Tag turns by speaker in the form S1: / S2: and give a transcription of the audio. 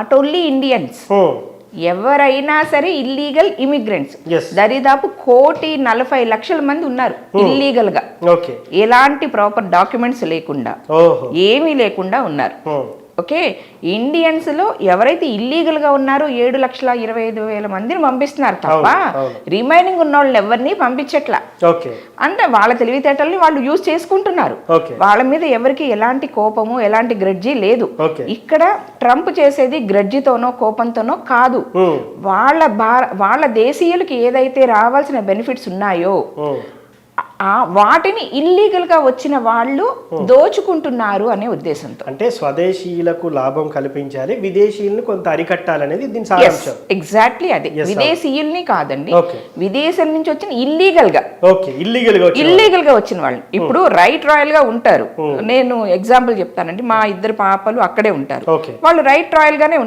S1: Not only Indians, ఎవరైనా సరే illegal immigrants దరిదాపు 1,40,00,000 మంది ఉన్నారు ఇల్లీగల్ గా, ఎలాంటి ప్రాపర్ డాక్యుమెంట్స్ లేకుండా, ఏమీ లేకుండా ఉన్నారు. ఓకే, ఇండియన్స్ లో ఎవరైతే ఇల్లీగల్ గా ఉన్నారో 7,25,000 మందిని పంపిస్తున్నారు తప్ప రిమైనింగ్ ఉన్న వాళ్ళని ఎవరిని పంపించట్లా. అంటే వాళ్ళ తెలివితేటల్ని వాళ్ళు యూజ్ చేసుకుంటున్నారు. వాళ్ళ మీద ఎవరికి ఎలాంటి కోపము ఎలాంటి గ్రడ్జి లేదు. ఇక్కడ ట్రంప్ చేసేది గ్రడ్జితోనో కోపంతోనో కాదు, వాళ్ళ దేశీయులకి ఏదైతే రావాల్సిన బెనిఫిట్స్ ఉన్నాయో వాటిని ఇల్లీగల్ గా వచ్చిన వాళ్ళు దోచుకుంటున్నారు అనే ఉద్దేశంతో.
S2: అంటే స్వదేశీయులకు లాభం కల్పించాలి, విదేశీయుల్ని కొంత అరికట్టాలనేది దీని సారాంశం.
S1: ఎగ్జాక్ట్లీ అదే, విదేశీయుల్ని కాదండి, విదేశం నుంచి వచ్చిన ఇల్లీగల్ గా వచ్చిన వాళ్ళు. ఇప్పుడు రైట్ రాయల్ గా ఉంటారు. నేను ఎగ్జాంపుల్ చెప్తానండి, మా 2 పాపలు అక్కడే ఉంటారు, వాళ్ళు రైట్ రాయల్ గానే